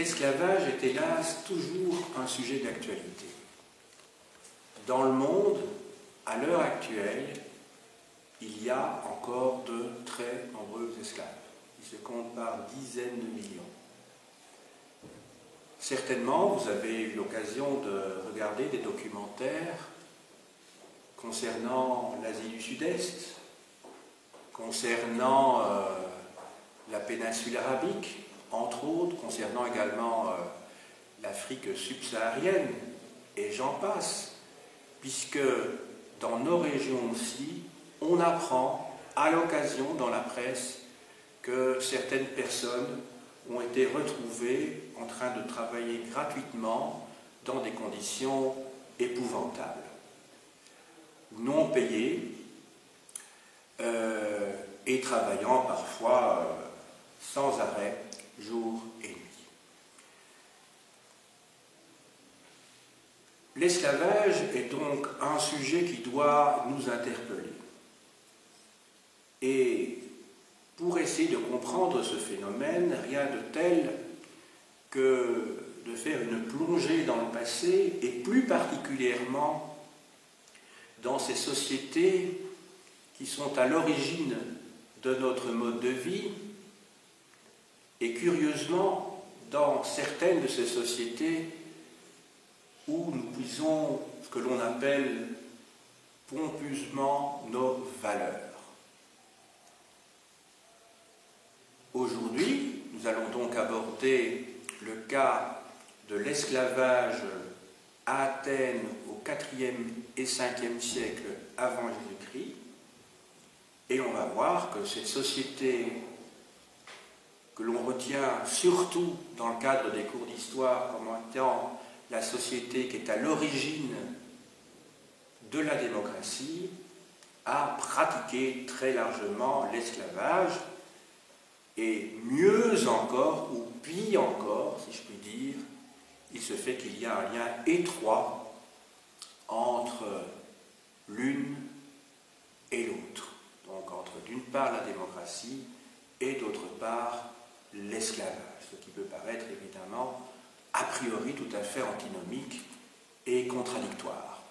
l'esclavage est hélas toujours un sujet d'actualité. Dans le monde, à l'heure actuelle, il y a encore de très nombreux esclaves. Ils se comptent par dizaines de millions. Certainement, vous avez eu l'occasion de regarder des documentaires concernant l'Asie du Sud-Est, concernant la péninsule arabique, entre autres, concernant également l'Afrique subsaharienne, et j'en passe, puisque dans nos régions aussi, on apprend à l'occasion dans la presse que certaines personnes ont été retrouvées en train de travailler gratuitement dans des conditions épouvantables, non payées, et travaillant parfois sans arrêt, jour et nuit. L'esclavage est donc un sujet qui doit nous interpeller. Et pour essayer de comprendre ce phénomène, rien de tel que de faire une plongée dans le passé, et plus particulièrement dans ces sociétés qui sont à l'origine de notre mode de vie, et curieusement, dans certaines de ces sociétés où nous puisons ce que l'on appelle pompeusement nos valeurs. Aujourd'hui, nous allons donc aborder le cas de l'esclavage à Athènes au IVe et Ve siècle avant Jésus-Christ, et on va voir que cette société que l'on retient surtout dans le cadre des cours d'histoire comme étant la société qui est à l'origine de la démocratie, a pratiqué très largement l'esclavage, et mieux encore, ou pire encore, si je puis dire, il se fait qu'il y a un lien étroit entre l'une et l'autre. Donc entre d'une part la démocratie et d'autre part l'esclavage, ce qui peut paraître évidemment a priori tout à fait antinomique et contradictoire.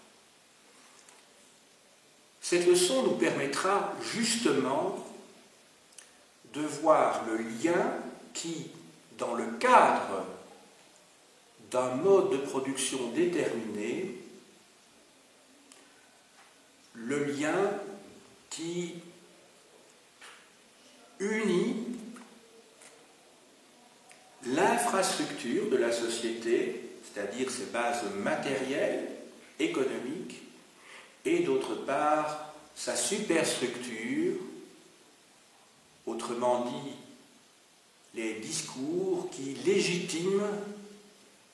Cette leçon nous permettra justement de voir le lien qui, dans le cadre d'un mode de production déterminé, le lien qui unit l'infrastructure de la société, c'est-à-dire ses bases matérielles, économiques, et d'autre part sa superstructure, autrement dit les discours qui légitiment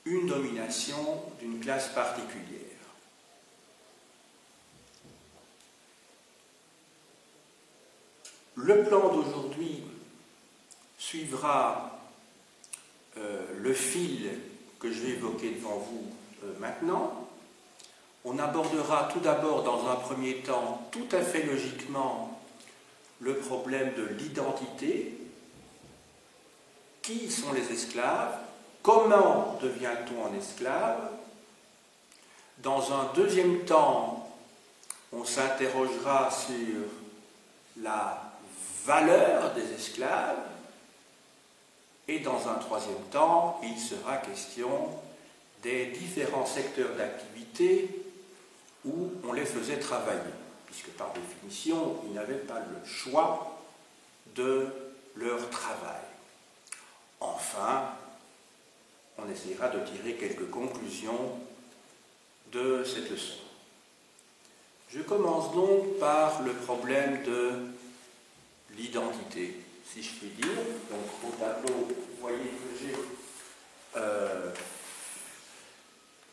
une domination d'une classe particulière. Le plan d'aujourd'hui suivra le fil que je vais évoquer devant vous maintenant. On abordera tout d'abord, dans un premier temps, tout à fait logiquement, le problème de l'identité. Qui sont les esclaves? Comment devient-on un esclave? Dans un deuxième temps, on s'interrogera sur la valeur des esclaves. Et dans un troisième temps, il sera question des différents secteurs d'activité où on les faisait travailler, puisque par définition, ils n'avaient pas le choix de leur travail. Enfin, on essaiera de tirer quelques conclusions de cette leçon. Je commence donc par le problème de l'identité, si je puis dire. Donc au tableau, vous voyez que j'ai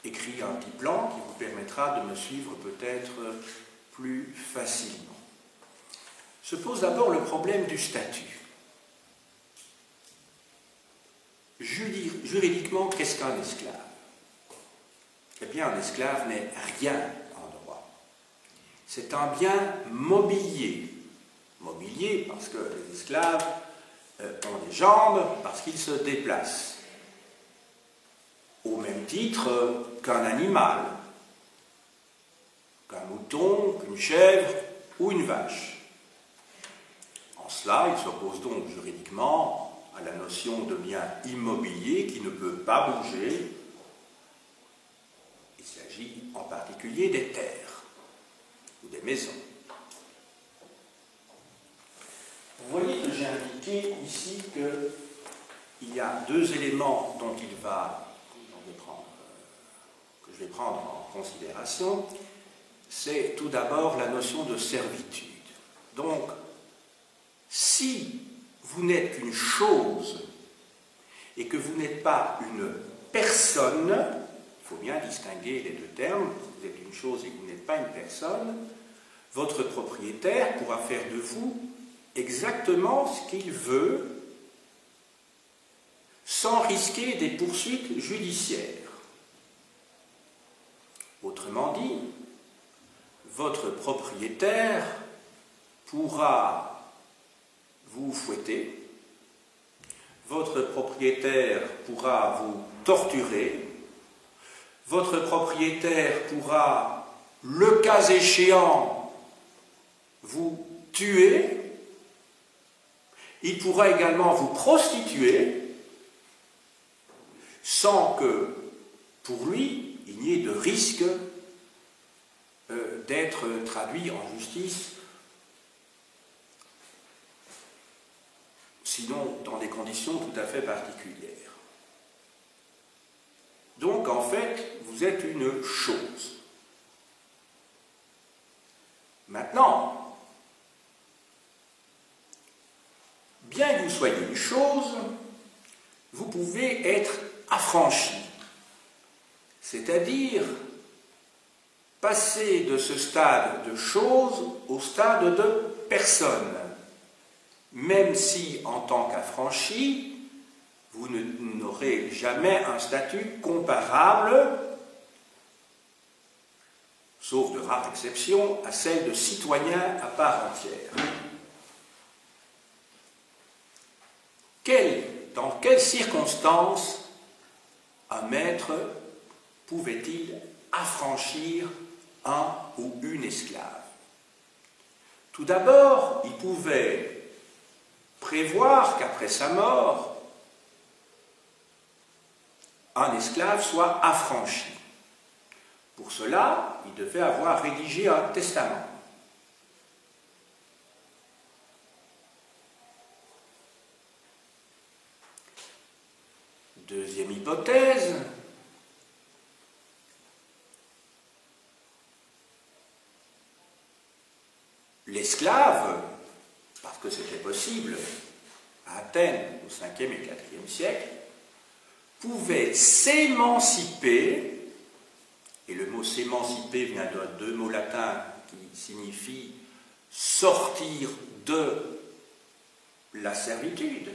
écrit un petit plan qui vous permettra de me suivre peut-être plus facilement. Se pose d'abord le problème du statut. Juridiquement, qu'est-ce qu'un esclave? Eh bien, un esclave n'est rien en droit. C'est un bien mobilier. Mobilier parce que les esclaves ont des jambes, parce qu'ils se déplacent. même titre qu'un animal, qu'un mouton, qu'une chèvre ou une vache. En cela, il s'oppose donc juridiquement à la notion de bien immobilier qui ne peut pas bouger. Il s'agit en particulier des terres ou des maisons. Vous voyez que j'ai indiqué ici qu'il y a deux éléments que je vais prendre en considération. C'est tout d'abord la notion de servitude. Donc, si vous n'êtes qu'une chose et que vous n'êtes pas une personne, il faut bien distinguer les deux termes, vous êtes une chose et que vous n'êtes pas une personne, votre propriétaire pourra faire de vous exactement ce qu'il veut sans risquer des poursuites judiciaires. Autrement dit, votre propriétaire pourra vous fouetter, votre propriétaire pourra vous torturer, votre propriétaire pourra, le cas échéant, vous tuer, il pourra également vous prostituer sans que, pour lui, il n'y ait de risque d'être traduit en justice, sinon dans des conditions tout à fait particulières. Donc, en fait, vous êtes une chose. Maintenant, bien que vous soyez une chose, vous pouvez être affranchi, c'est-à-dire passer de ce stade de chose au stade de personne, même si, en tant qu'affranchi, vous n'aurez jamais un statut comparable, sauf de rares exceptions, à celle de citoyen à part entière. Dans quelles circonstances un maître pouvait-il affranchir un ou une esclave? Tout d'abord, il pouvait prévoir qu'après sa mort, un esclave soit affranchi. Pour cela, il devait avoir rédigé un testament. Deuxième hypothèse, l'esclave, parce que c'était possible, à Athènes au 5e et 4e siècle, pouvait s'émanciper, et le mot s'émanciper vient de deux mots latins qui signifient sortir de la servitude.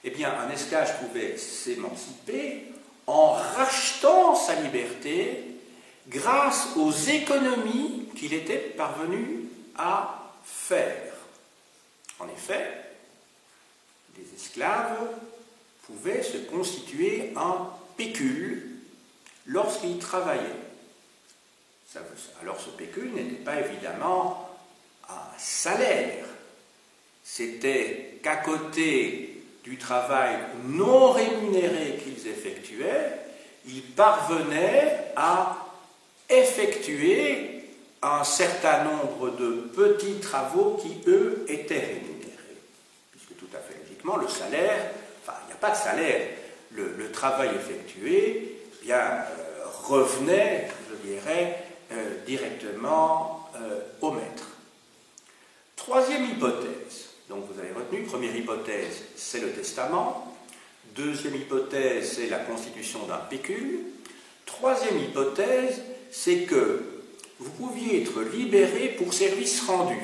Eh bien, un esclave pouvait s'émanciper en rachetant sa liberté grâce aux économies qu'il était parvenu à faire. En effet, les esclaves pouvaient se constituer un pécule lorsqu'ils travaillaient. Alors ce pécule n'était pas évidemment un salaire, c'était qu'à côté du travail non rémunéré qu'ils effectuaient, ils parvenaient à effectuer un certain nombre de petits travaux qui, eux, étaient rémunérés. Puisque tout à fait logiquement, le salaire, enfin, il n'y a pas de salaire, le travail effectué, eh bien, revenait, je dirais, directement au maître. Troisième hypothèse. Donc vous avez retenu, première hypothèse, c'est le testament. Deuxième hypothèse, c'est la constitution d'un pécule. Troisième hypothèse, c'est que vous pouviez être libéré pour service rendu.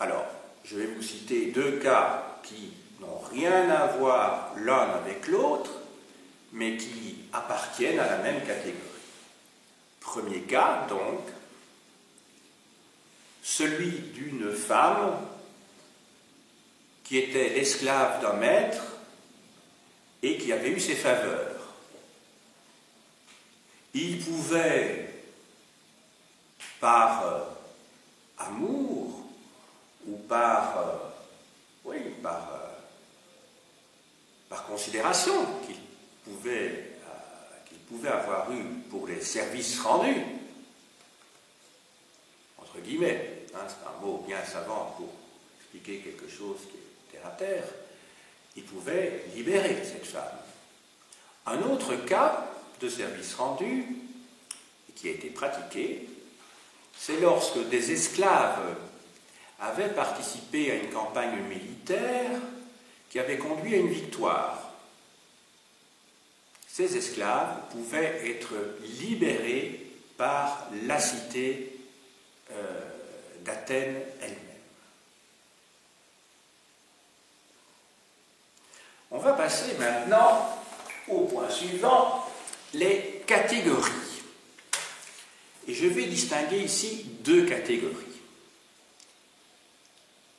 Alors, je vais vous citer deux cas qui n'ont rien à voir l'un avec l'autre, mais qui appartiennent à la même catégorie. Premier cas, donc, celui d'une femme qui était l'esclave d'un maître et qui avait eu ses faveurs. Il pouvait, par amour ou par considération qu'il pouvait avoir eu pour les services rendus, entre guillemets, hein, c'est un mot bien savant pour expliquer quelque chose qui est terre à terre, il pouvait libérer cette femme. Un autre cas de service rendu qui a été pratiqué, c'est lorsque des esclaves avaient participé à une campagne militaire qui avait conduit à une victoire. Ces esclaves pouvaient être libérés par la cité d'Athènes elle-même. On va passer maintenant au point suivant, les catégories. Et je vais distinguer ici deux catégories.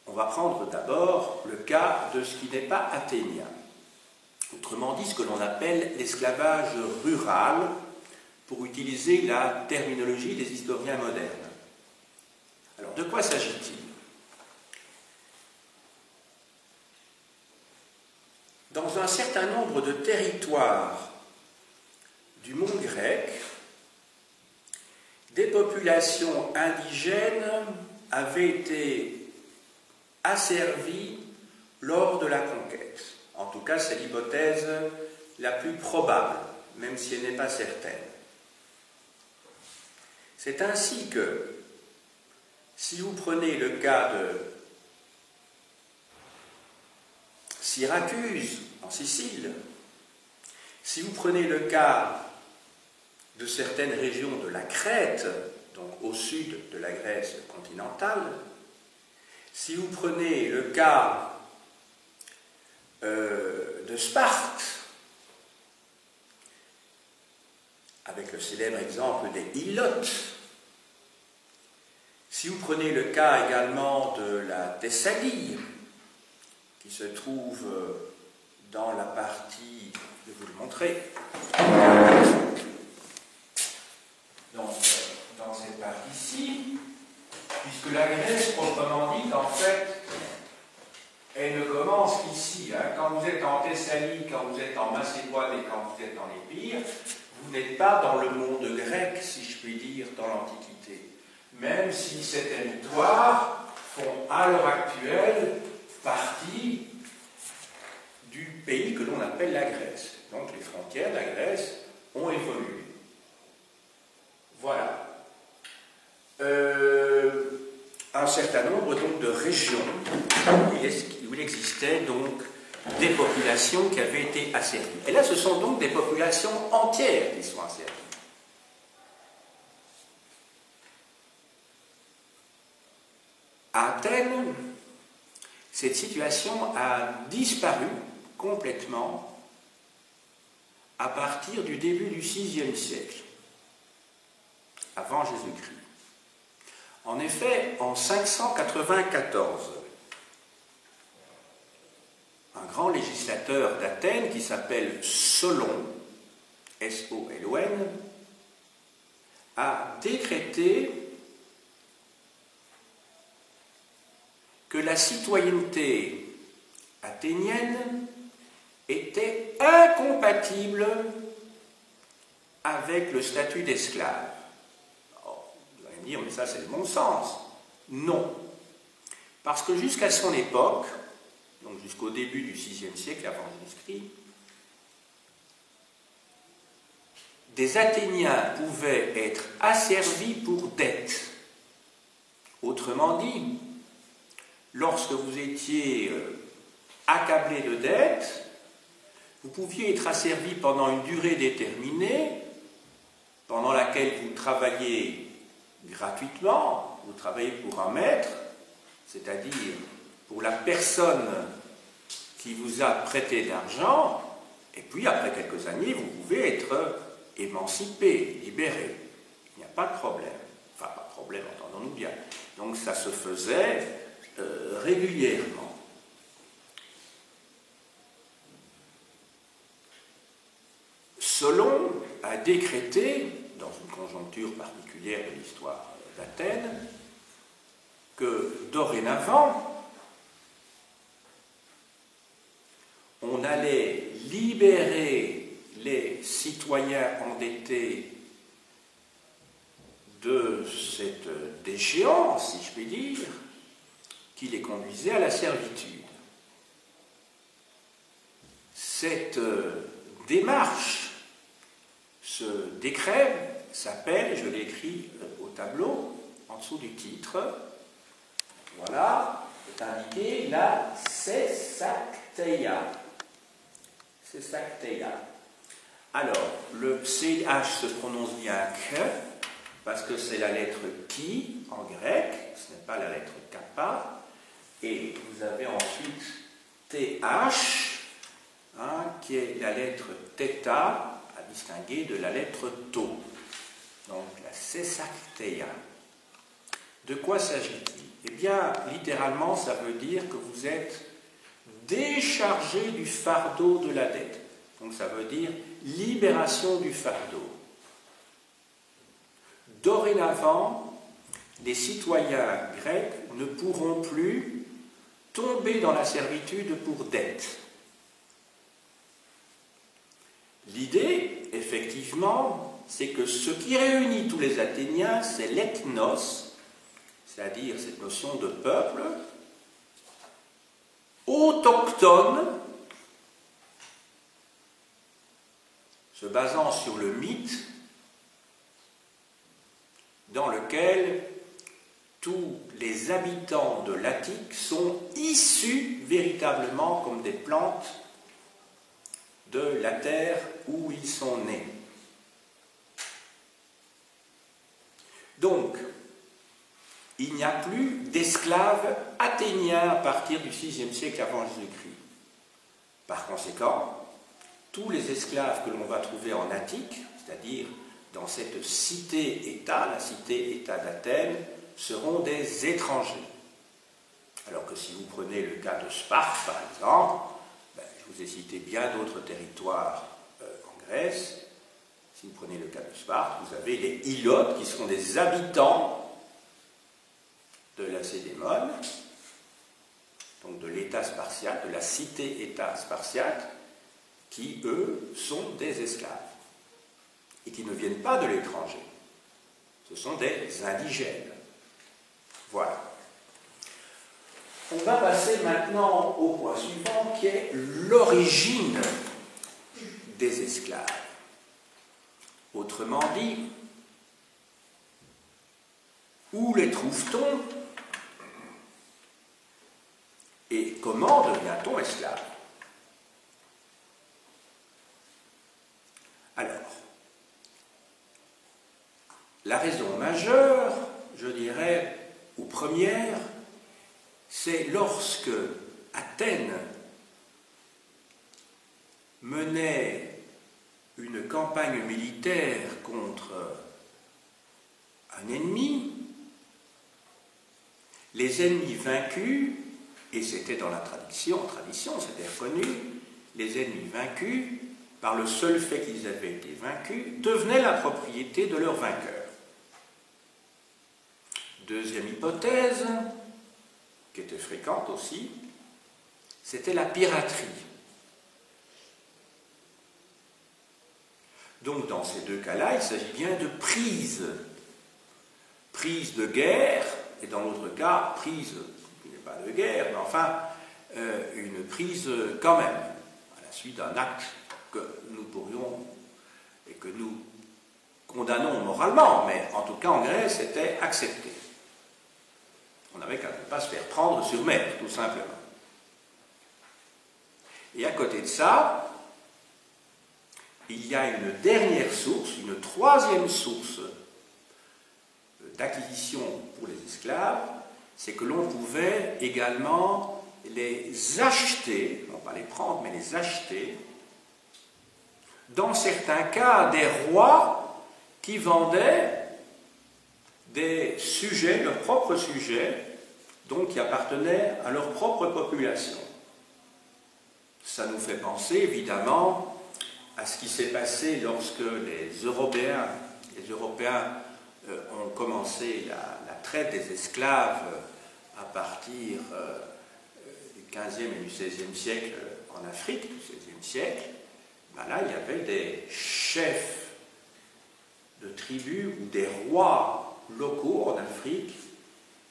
On va prendre d'abord le cas de ce qui n'est pas athénien. Autrement dit, ce que l'on appelle l'esclavage rural, pour utiliser la terminologie des historiens modernes. Alors, de quoi s'agit-il? Dans un certain nombre de territoires du monde grec, des populations indigènes avaient été asservies lors de la conquête. En tout cas, c'est l'hypothèse la plus probable, même si elle n'est pas certaine. C'est ainsi que, si vous prenez le cas de Syracuse, en Sicile, si vous prenez le cas de certaines régions de la Crète, donc au sud de la Grèce continentale, si vous prenez le cas de Sparte, avec le célèbre exemple des Ilotes, si vous prenez le cas également de la Thessalie, qui se trouve dans la partie, je vais vous le montrer, dans cette partie-ci, puisque la Grèce, proprement dite, en fait, elle ne commence qu'ici. Hein. Quand vous êtes en Thessalie, quand vous êtes en Macédoine et quand vous êtes en Épire, vous n'êtes pas dans le monde grec, si je puis dire, dans l'Antiquité. Même si ces territoires font à l'heure actuelle partie du pays que l'on appelle la Grèce. Donc les frontières de la Grèce ont évolué. Voilà. Un certain nombre donc de régions où il existait donc des populations qui avaient été asservies. Et là, ce sont donc des populations entières qui sont asservies. À Athènes, cette situation a disparu complètement à partir du début du VIe siècle, avant Jésus-Christ. En effet, en 594, un grand législateur d'Athènes qui s'appelle Solon, S-O-L-O-N, a décrété que la citoyenneté athénienne était incompatible avec le statut d'esclave. Vous allez me dire, mais ça c'est le bon sens. Non. Parce que jusqu'à son époque, donc jusqu'au début du VIe siècle avant Jésus-Christ, des Athéniens pouvaient être asservis pour dette. Autrement dit, lorsque vous étiez accablé de dettes, vous pouviez être asservi pendant une durée déterminée, pendant laquelle vous travailliez gratuitement, vous travaillez pour un maître, c'est-à-dire pour la personne qui vous a prêté de l'argent, et puis après quelques années, vous pouvez être émancipé, libéré. Il n'y a pas de problème. Enfin, pas de problème, entendons-nous bien. Donc ça se faisait régulièrement. décrété, dans une conjoncture particulière de l'histoire d'Athènes, que dorénavant, on allait libérer les citoyens endettés de cette déchéance, si je puis dire, qui les conduisait à la servitude. Cette démarche, ce décret s'appelle, je l'ai écrit au tableau, en dessous du titre, voilà, est indiqué la Sesakteia. Sesakteia. Alors, le CH se prononce bien K, parce que c'est la lettre Ki en grec, ce n'est pas la lettre Kappa, et vous avez ensuite TH, qui est la lettre θ, à distinguer de la lettre To. Donc la Sesakteia. De quoi s'agit-il? Eh bien, littéralement, ça veut dire que vous êtes déchargé du fardeau de la dette. Donc ça veut dire libération du fardeau. Dorénavant, les citoyens grecs ne pourront plus tomber dans la servitude pour dette. L'idée, effectivement, c'est que ce qui réunit tous les Athéniens, c'est l'ethnos, c'est-à-dire cette notion de peuple, autochtone, se basant sur le mythe, dans lequel tous les habitants de l'Attique sont issus véritablement comme des plantes de la terre où ils sont nés. Donc, il n'y a plus d'esclaves athéniens à partir du VIe siècle avant Jésus-Christ. Par conséquent, tous les esclaves que l'on va trouver en Attique, c'est-à-dire dans cette cité-État, la cité-État d'Athènes, seront des étrangers. Alors que si vous prenez le cas de Sparte, par exemple, je vous ai cité bien d'autres territoires en Grèce. Si vous prenez le cas de Sparte, vous avez les Ilotes qui sont des habitants de la Lacédémone, donc de l'État spartiate, de la cité-État spartiate, qui, eux, sont des esclaves et qui ne viennent pas de l'étranger. Ce sont des indigènes. Voilà. On va passer maintenant au point suivant qui est l'origine des esclaves. Autrement dit, où les trouve-t-on et comment devient-on esclave? Alors, la raison majeure, je dirais, ou première, c'est lorsque Athènes menait une campagne militaire contre un ennemi, les ennemis vaincus, et c'était dans la tradition, c'était reconnu, les ennemis vaincus, par le seul fait qu'ils avaient été vaincus, devenaient la propriété de leur vainqueur. Deuxième hypothèse, qui était fréquente aussi, c'était la piraterie. Donc dans ces deux cas-là, il s'agit bien de prise. Prise de guerre, et dans l'autre cas, prise qui n'est pas de guerre, mais enfin, une prise quand même, à la suite d'un acte que nous pourrions, et que nous condamnons moralement, mais en tout cas en Grèce, c'était accepté. On n'avait qu'à ne pas se faire prendre sur mer, tout simplement. Et à côté de ça, il y a une dernière source, une troisième source d'acquisition pour les esclaves, c'est que l'on pouvait également les acheter, non pas les prendre, mais les acheter, dans certains cas, des rois qui vendaient des sujets, leurs propres sujets, donc qui appartenaient à leur propre population. Ça nous fait penser évidemment à ce qui s'est passé lorsque les Européens ont commencé la traite des esclaves à partir du XVe et du XVIe siècle en Afrique, du XVIe siècle, ben là il y avait des chefs de tribus ou des rois locaux en Afrique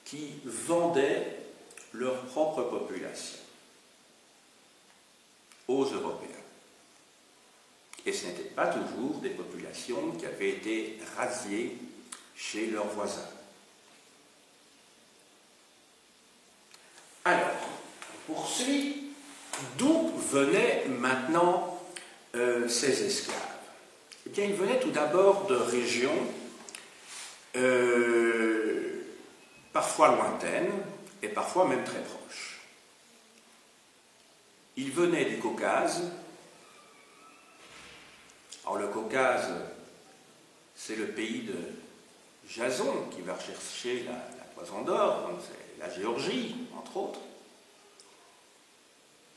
qui vendaient leur propre population aux Européens. Et ce n'étaient pas toujours des populations qui avaient été rasiées chez leurs voisins. Alors, on poursuit. D'où venaient maintenant ces esclaves? Eh bien, ils venaient tout d'abord de régions parfois lointaines et parfois même très proches. Ils venaient du Caucase. Alors le Caucase, c'est le pays de Jason qui va rechercher la poison d'or, donc c'est la Géorgie, entre autres.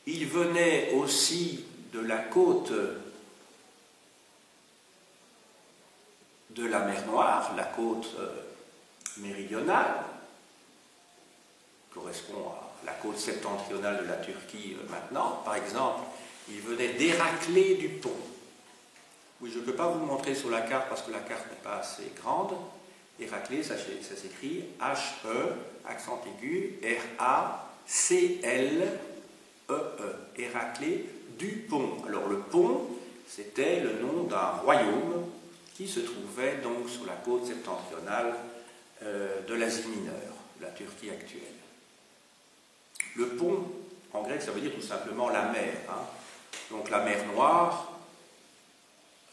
Ils venaient aussi de la côte de la mer Noire, la côte méridionale, correspond à la côte septentrionale de la Turquie maintenant. Par exemple, ils venaient d'Héraclée du Pont. Oui, je ne peux pas vous montrer sur la carte parce que la carte n'est pas assez grande. Héraclée, ça s'écrit H-E, accent aigu, R-A-C-L-E-E, Héraclée du Pont. Alors le Pont, c'était le nom d'un royaume qui se trouvait donc sur la côte septentrionale de l'Asie mineure, la Turquie actuelle. Le Pont, en grec, ça veut dire tout simplement la mer. Hein. Donc la mer Noire,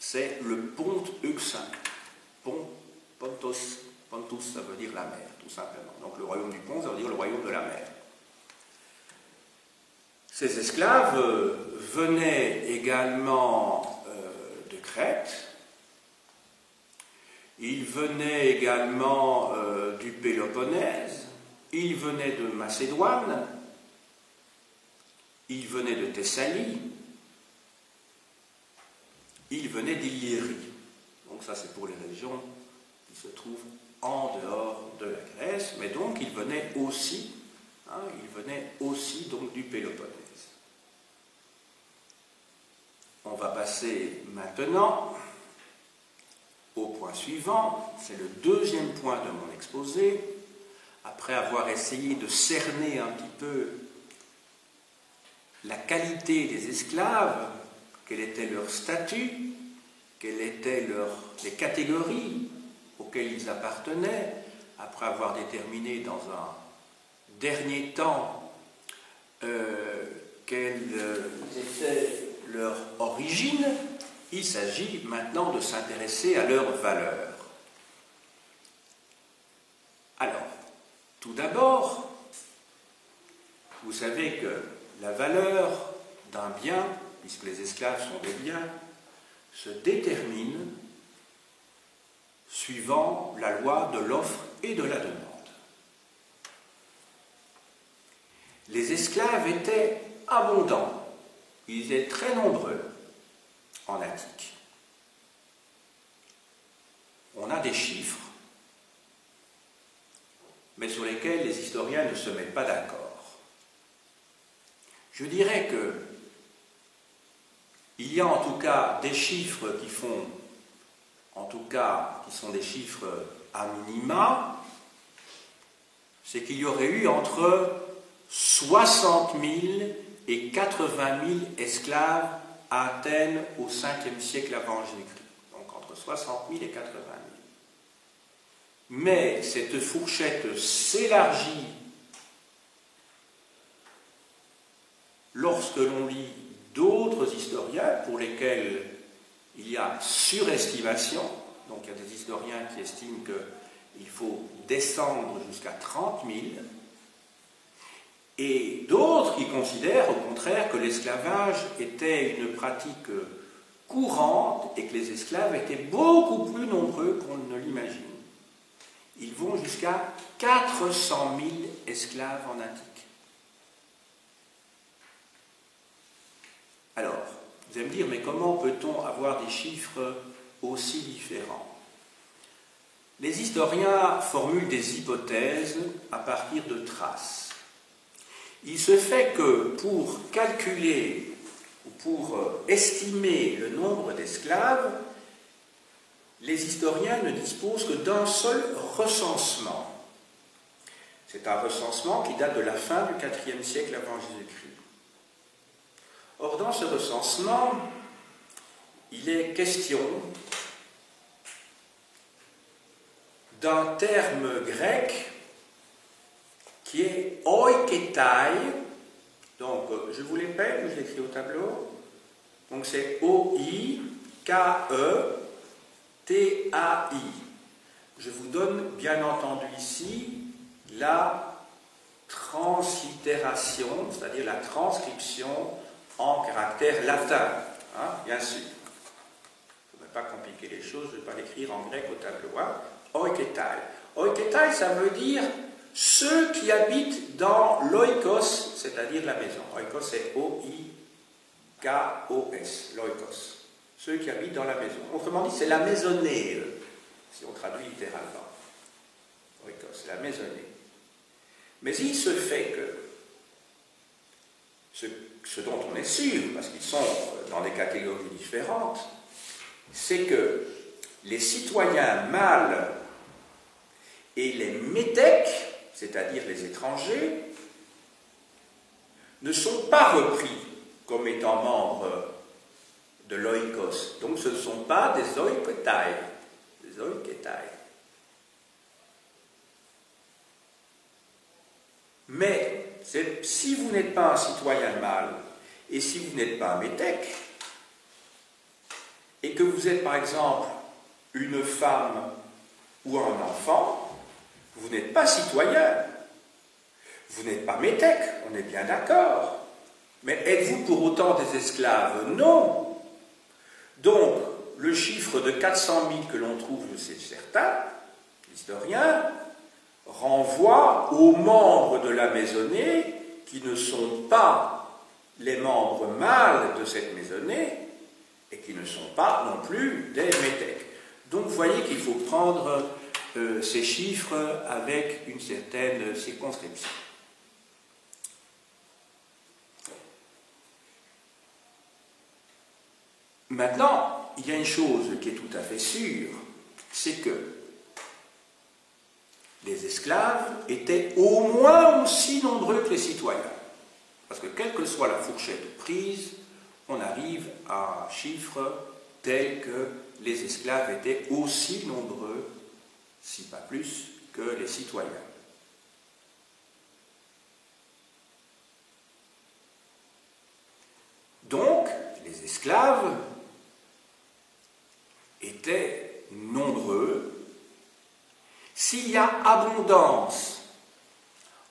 c'est le Pont Euxin. Pontus, ça veut dire la mer, tout simplement. Donc le royaume du Pont, ça veut dire le royaume de la mer. Ces esclaves venaient également de Crète. Ils venaient également du Péloponnèse. Ils venaient de Macédoine. Ils venaient de Thessalie. Ils venaient d'Illyrie. Donc ça c'est pour les régions qui se trouvent en dehors de la Grèce, mais donc ils venaient aussi donc du Péloponnèse. On va passer maintenant au point suivant, c'est le deuxième point de mon exposé. Après avoir essayé de cerner un petit peu la qualité des esclaves, quel était leur statut, quelles étaient les catégories auxquelles ils appartenaient, après avoir déterminé dans un dernier temps quelle était leur origine, il s'agit maintenant de s'intéresser à leurs valeurs. Alors, tout d'abord, vous savez que la valeur d'un bien, puisque les esclaves sont des biens, se détermine suivant la loi de l'offre et de la demande. Les esclaves étaient abondants, ils étaient très nombreux en Attique. On a des chiffres, mais sur lesquels les historiens ne se mettent pas d'accord. Je dirais que il y a en tout cas des chiffres qui sont des chiffres à minima, c'est qu'il y aurait eu entre 60 000 et 80 000 esclaves à Athènes au 5e siècle avant Jésus-Christ. Donc entre 60 000 et 80 000. Mais cette fourchette s'élargit lorsque l'on lit d'autres historiens pour lesquels il y a surestimation. Donc il y a des historiens qui estiment qu'il faut descendre jusqu'à 30 000, et d'autres qui considèrent au contraire que l'esclavage était une pratique courante et que les esclaves étaient beaucoup plus nombreux qu'on ne l'imagine. Ils vont jusqu'à 400 000 esclaves en Attique. Alors, Vous allez me dire, mais comment peut-on avoir des chiffres aussi différents? Les historiens formulent des hypothèses à partir de traces. Il se fait que pour calculer ou pour estimer le nombre d'esclaves, les historiens ne disposent que d'un seul recensement. C'est un recensement qui date de la fin du IVe siècle avant Jésus-Christ. Or, dans ce recensement, il est question d'un terme grec qui est oiketai. Donc, je vous l'épelle ou je l'écris au tableau. Donc, c'est O-I-K-E-T-A-I. Je vous donne bien entendu ici la translittération, c'est-à-dire la transcription en caractère latin, hein, bien sûr. Il ne faudrait pas compliquer les choses, je ne vais pas l'écrire en grec au tableau. Hein. Oiketai. Oiketai, ça veut dire ceux qui habitent dans l'oikos, c'est-à-dire la maison. Oikos, c'est O-I-K-O-S, l'oikos. Ceux qui habitent dans la maison. Autrement dit, c'est la maisonnée, si on traduit littéralement. Oikos, la maisonnée. Mais il se fait que ce dont on est sûr, parce qu'ils sont dans des catégories différentes, c'est que les citoyens mâles et les métèques, c'est-à-dire les étrangers, ne sont pas repris comme étant membres de l'oikos. Donc ce ne sont pas des oiketai. Des oiketai. Mais si vous n'êtes pas un citoyen mâle et si vous n'êtes pas un métèque, et que vous êtes par exemple une femme ou un enfant, vous n'êtes pas citoyen, vous n'êtes pas métèque, on est bien d'accord. Mais êtes-vous pour autant des esclaves? Non. Donc, le chiffre de 400 000 que l'on trouve chez certains historiens renvoie aux membres de la maisonnée qui ne sont pas les membres mâles de cette maisonnée et qui ne sont pas non plus des métèques. Donc vous voyez qu'il faut prendre ces chiffres avec une certaine circonscription. Maintenant, il y a une chose qui est tout à fait sûre, c'est que les esclaves étaient au moins aussi nombreux que les citoyens. Parce que quelle que soit la fourchette prise, on arrive à un chiffre tel que les esclaves étaient aussi nombreux, si pas plus, que les citoyens. Donc, les esclaves étaient nombreux. S'il y a abondance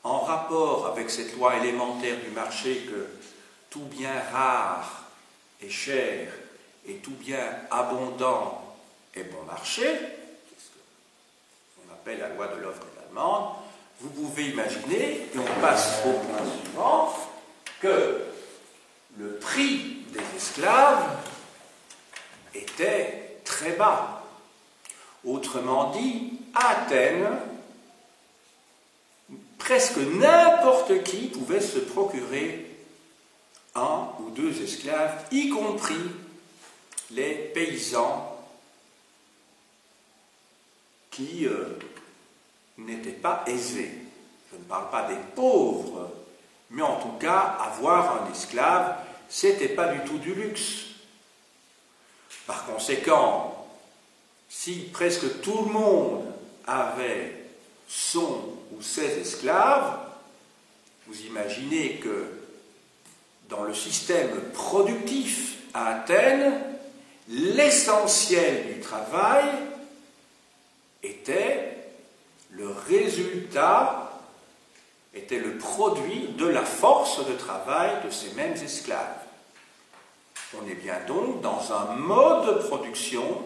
en rapport avec cette loi élémentaire du marché que tout bien rare est cher et tout bien abondant est bon marché, c'est ce qu'on appelle la loi de l'offre et de la demande, vous pouvez imaginer, et on passe au point suivant, que le prix des esclaves était très bas. Autrement dit, à Athènes, presque n'importe qui pouvait se procurer un ou deux esclaves, y compris les paysans qui n'étaient pas aisés. Je ne parle pas des pauvres, mais en tout cas, avoir un esclave, ce n'était pas du tout du luxe. Par conséquent, si presque tout le monde avait son ou ses esclaves, vous imaginez que dans le système productif à Athènes, l'essentiel du travail était le résultat, était le produit de la force de travail de ces mêmes esclaves. On est bien donc dans un mode de production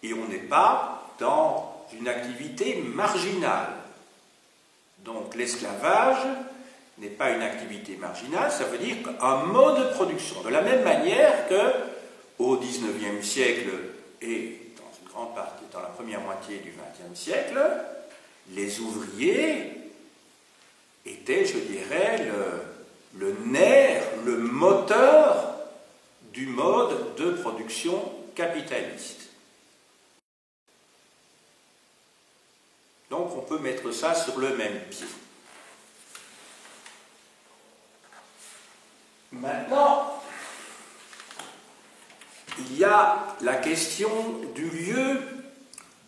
et on n'est pas dans une activité marginale. Donc l'esclavage n'est pas une activité marginale, ça veut dire un mode de production. De la même manière que au XIXe siècle et dans une grande partie, dans la première moitié du XXe siècle, les ouvriers étaient, je dirais, le nerf, le moteur du mode de production capitaliste. Donc on peut mettre ça sur le même pied. Maintenant, il y a la question du lieu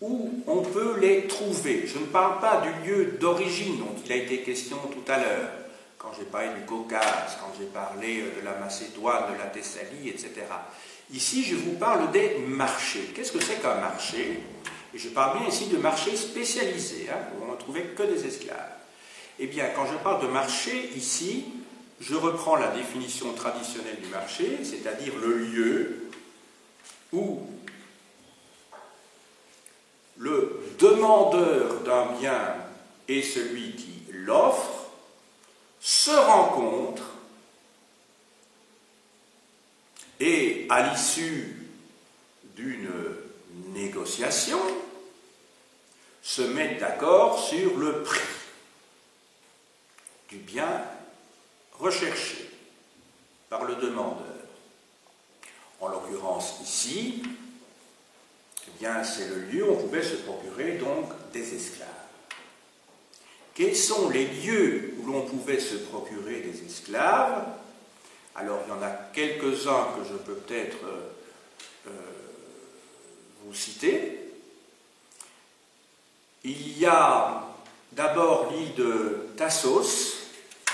où on peut les trouver. Je ne parle pas du lieu d'origine dont il a été question tout à l'heure, quand j'ai parlé du Caucase, quand j'ai parlé de la Macédoine, de la Thessalie, etc. Ici, je vous parle des marchés. Qu'est-ce que c'est qu'un marché? Et je parle bien ici de marchés spécialisés, où on ne trouvait que des esclaves. Eh bien, quand je parle de marché, ici, je reprends la définition traditionnelle du marché, c'est-à-dire le lieu où le demandeur d'un bien et celui qui l'offre se rencontrent et, à l'issue d'une négociation, se mettent d'accord sur le prix du bien recherché par le demandeur. En l'occurrence ici, eh bien, c'est le lieu où on pouvait se procurer donc des esclaves. Quels sont les lieux où l'on pouvait se procurer des esclaves? Alors, il y en a quelques-uns que je peux peut-être vous citer. Il y a d'abord l'île de Thasos.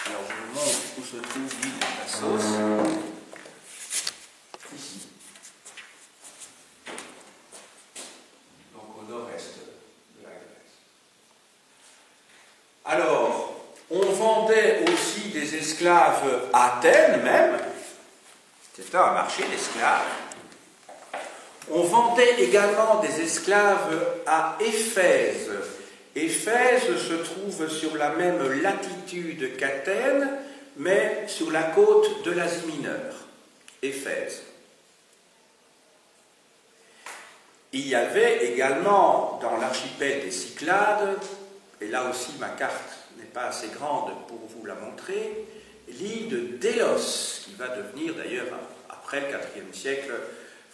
Alors, je vous montre où se trouve l'île de Thasos. Ici. Donc, au nord-est de la Grèce. Alors, on vendait aussi des esclaves à Athènes même. C'était un marché d'esclaves. On vendait également des esclaves à Éphèse. Éphèse se trouve sur la même latitude qu'Athènes, mais sur la côte de l'Asie mineure. Éphèse. Il y avait également dans l'archipel des Cyclades, et là aussi ma carte n'est pas assez grande pour vous la montrer, l'île de Délos, qui va devenir d'ailleurs, après le IVe siècle,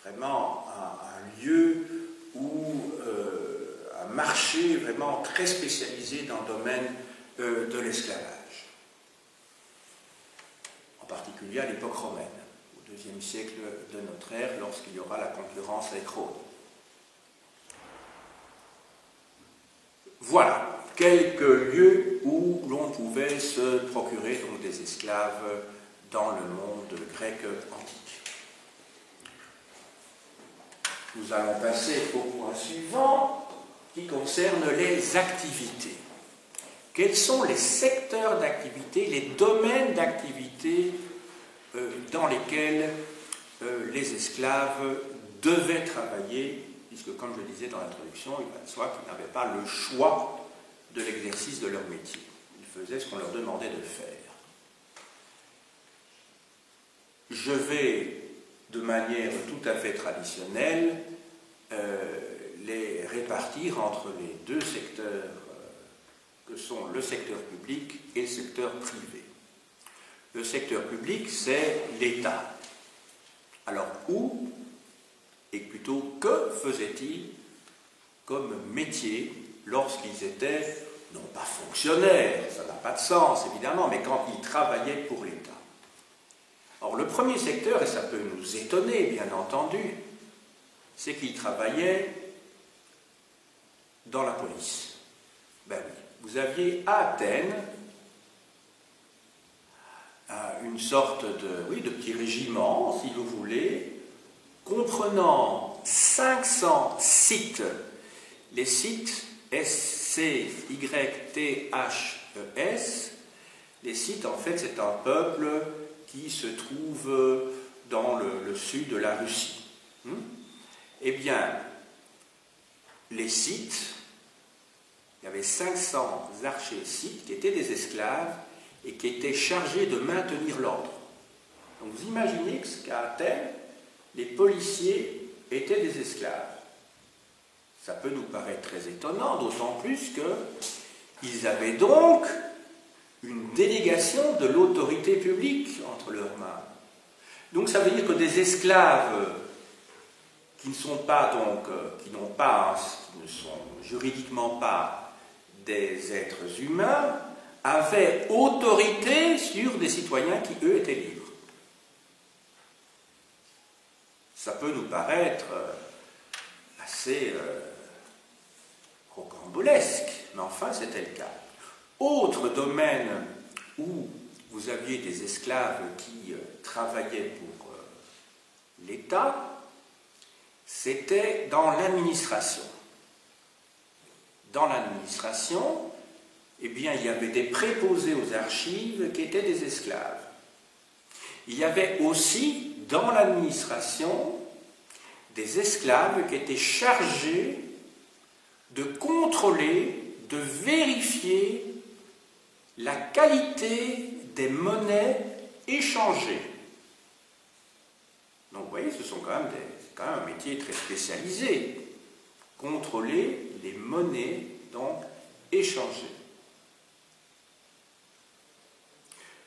vraiment un lieu où un marché vraiment très spécialisé dans le domaine de l'esclavage. En particulier à l'époque romaine, au IIe siècle de notre ère, lorsqu'il y aura la concurrence avec Rhodes. Voilà quelques lieux où l'on pouvait se procurer donc des esclaves dans le monde grec antique. Nous allons passer au point suivant qui concerne les activités. Quels sont les secteurs d'activité, les domaines d'activité dans lesquels les esclaves devaient travailler, puisque comme je le disais dans l'introduction, il va de soi qu'ils n'avaient pas le choix de l'exercice de leur métier. Ils faisaient ce qu'on leur demandait de faire. Je vais, de manière tout à fait traditionnelle, les répartir entre les deux secteurs que sont le secteur public et le secteur privé. Le secteur public, c'est l'État. Alors, où et plutôt que faisait-il comme métier lorsqu'ils étaient, non pas fonctionnaires, ça n'a pas de sens évidemment, mais quand ils travaillaient pour l'État? Or, le premier secteur, et ça peut nous étonner bien entendu, c'est qu'ils travaillaient dans la police. Ben oui, vous aviez à Athènes une sorte de petit régiment, si vous voulez, comprenant 500 sites. Les sites, S-C-Y-T-H-E-S, les sites, en fait, c'est un peuple qui se trouve dans le sud de la Russie. Eh bien, les sites, il y avait 500 archers scythes qui étaient des esclaves et qui était chargé de maintenir l'ordre. Donc vous imaginez qu'à Athènes, les policiers étaient des esclaves. Ça peut nous paraître très étonnant, d'autant plus qu'ils avaient donc une délégation de l'autorité publique entre leurs mains. Donc ça veut dire que des esclaves qui ne sont pas donc, qui ne sont juridiquement pas des êtres humains, avaient autorité sur des citoyens qui, eux, étaient libres. Ça peut nous paraître assez rocambolesque, mais enfin, c'était le cas. Autre domaine où vous aviez des esclaves qui travaillaient pour l'État, c'était dans l'administration. Dans l'administration, eh bien, il y avait des préposés aux archives qui étaient des esclaves. Il y avait aussi, dans l'administration, des esclaves qui étaient chargés de contrôler, de vérifier la qualité des monnaies échangées. Donc, vous voyez, ce sont quand même un métier très spécialisé. Contrôler les monnaies, donc, échangées.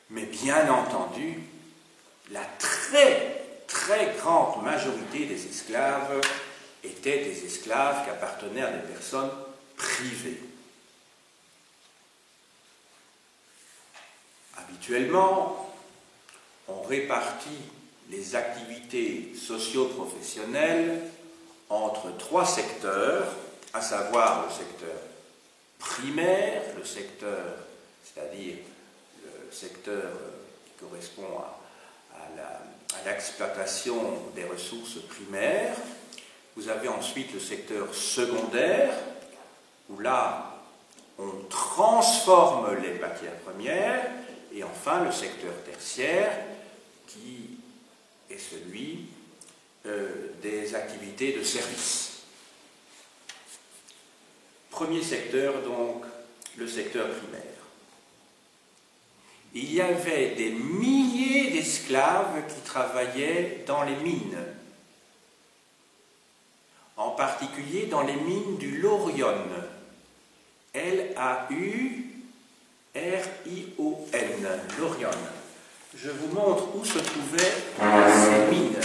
Mais bien entendu, la très, très grande majorité des esclaves étaient des esclaves qui appartenaient à des personnes privées. Habituellement, on répartit les activités socio-professionnelles entre trois secteurs, à savoir le secteur primaire, le secteur, c'est-à-dire le secteur qui correspond à l'exploitation des ressources primaires. Vous avez ensuite le secteur secondaire, où là, on transforme les matières premières, et enfin le secteur tertiaire, qui est celui des activités de service. Premier secteur, donc, le secteur primaire. Il y avait des milliers d'esclaves qui travaillaient dans les mines, en particulier dans les mines du Laurion, L-A-U-R-I-O-N, Laurion. Je vous montre où se trouvaient ces mines.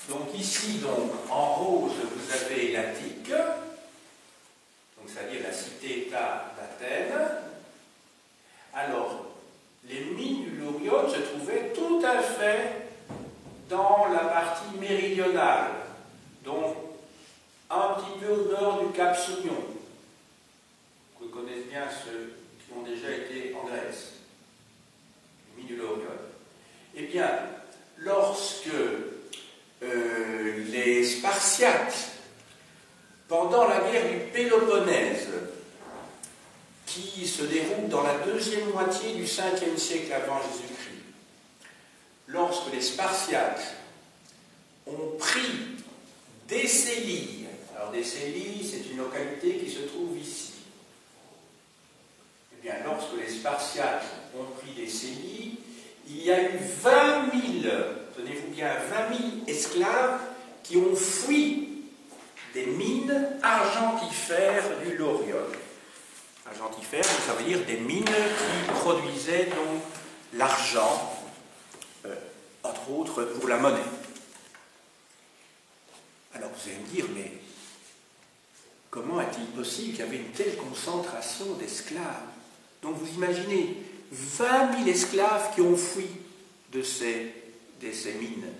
Donc ici, donc, en rose, vous avez l'Attique, c'est-à-dire la cité-État d'Athènes. Alors, les mines du Laurion se trouvaient tout à fait dans la partie méridionale, donc un petit peu au nord du Cap Sounion, que connaissent bien ceux qui ont déjà été en Grèce, les mines du Laurion. Eh bien, lorsque les Spartiates, pendant la guerre du Péloponnèse, qui se déroule dans la deuxième moitié du 5e siècle avant Jésus-Christ, lorsque les Spartiates ont pris Décélie, alors Décélie, c'est une localité qui se trouve ici. Eh bien, lorsque les Spartiates ont pris Décélie, il y a eu 20 000, tenez-vous bien, 20 000 esclaves qui ont fui des mines argentifères du Laurion. Argentifères, ça veut dire des mines qui produisaient donc l'argent, entre autres pour la monnaie. Alors vous allez me dire, mais comment est-il possible qu'il y avait une telle concentration d'esclaves? Donc vous imaginez 20 000 esclaves qui ont fui de ces mines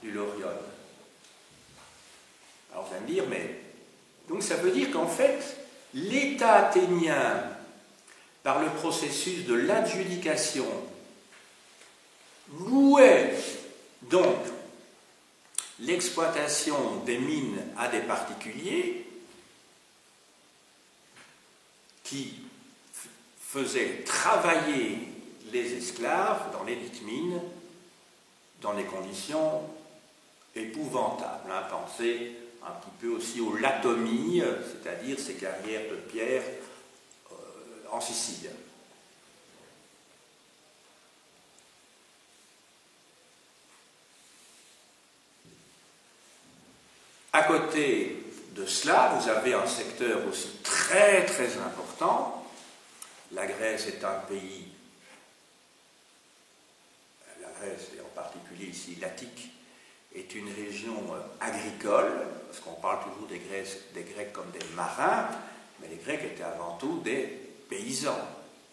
du Laurion. Alors vous allez me dire, mais donc ça veut dire qu'en fait, l'État athénien, par le processus de l'adjudication, louait donc l'exploitation des mines à des particuliers qui faisaient travailler les esclaves dans les dites mines dans des conditions épouvantables. Pensez un petit peu aussi aux latomies, c'est-à-dire ces carrières de pierre en Sicile. à côté de cela, vous avez un secteur aussi très très important. La Grèce est un pays, la Grèce et en particulier ici l'Attique, est une région agricole, parce qu'on parle toujours des Grecs comme des marins, mais les Grecs étaient avant tout des paysans,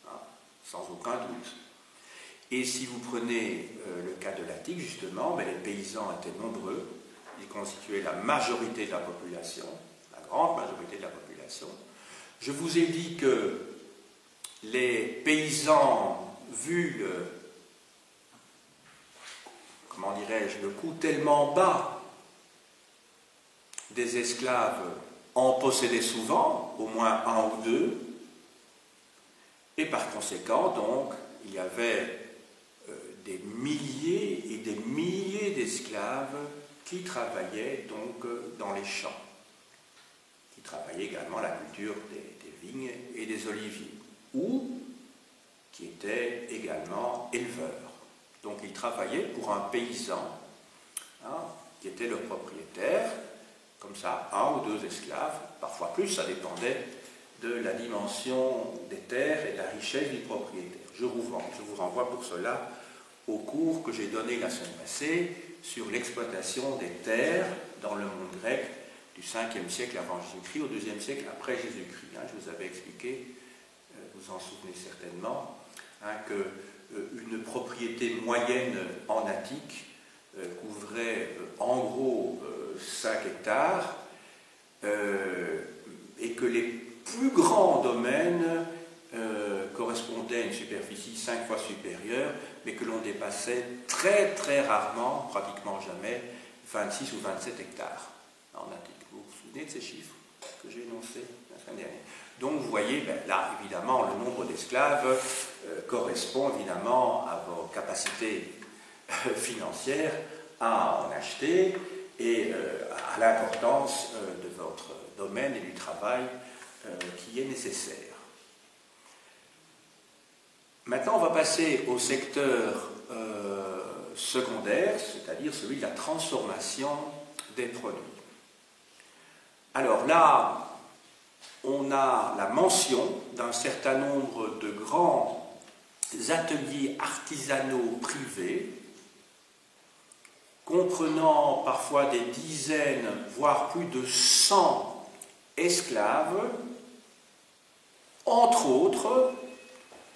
hein, sans aucun doute. Et si vous prenez le cas de l'Attique, justement, les paysans étaient nombreux, ils constituaient la majorité de la population, la grande majorité de la population. Je vous ai dit que les paysans, vu le, comment dirais-je, le coût tellement bas des esclaves, en possédaient souvent, au moins un ou deux, et par conséquent, donc, il y avait des milliers et des milliers d'esclaves qui travaillaient donc dans les champs, qui travaillaient également la culture des vignes et des oliviers, ou qui étaient également éleveurs. Donc ils travaillaient pour un paysan, hein, qui était le propriétaire, comme ça, un ou deux esclaves, parfois plus, ça dépendait de la dimension des terres et de la richesse du propriétaire. Je vous renvoie pour cela au cours que j'ai donné la semaine passée sur l'exploitation des terres dans le monde grec du 5e siècle avant Jésus-Christ au 2e siècle après Jésus-Christ. Hein, je vous avais expliqué, vous en souvenez certainement, hein, qu'une propriété moyenne en Attique couvrait en gros 5 hectares et que les plus grands domaines correspondaient à une superficie 5 fois supérieure, mais que l'on dépassait très très rarement, pratiquement jamais, 26 ou 27 hectares en Attique. Vous vous souvenez de ces chiffres que j'ai énoncés la semaine dernière? Donc vous voyez, là évidemment le nombre d'esclaves correspond évidemment à vos capacités financières à en acheter et à l'importance de votre domaine et du travail qui est nécessaire. Maintenant, on va passer au secteur secondaire, c'est-à-dire celui de la transformation des produits. Alors là, on a la mention d'un certain nombre de grands ateliers artisanaux privés, comprenant parfois des dizaines, voire plus de 100 esclaves, entre autres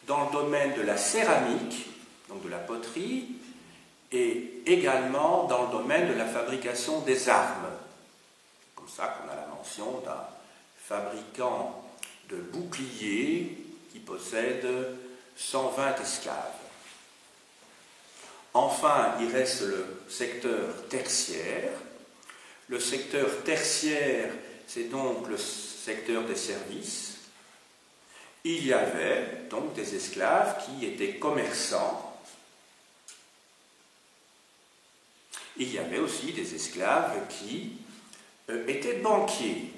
dans le domaine de la céramique, donc de la poterie, et également dans le domaine de la fabrication des armes. C'est comme ça qu'on a la mention d'un fabricant de boucliers qui possède 120 esclaves. Enfin, il reste le secteur tertiaire. Le secteur tertiaire, c'est donc le secteur des services. Il y avait donc des esclaves qui étaient commerçants. Il y avait aussi des esclaves qui étaient banquiers.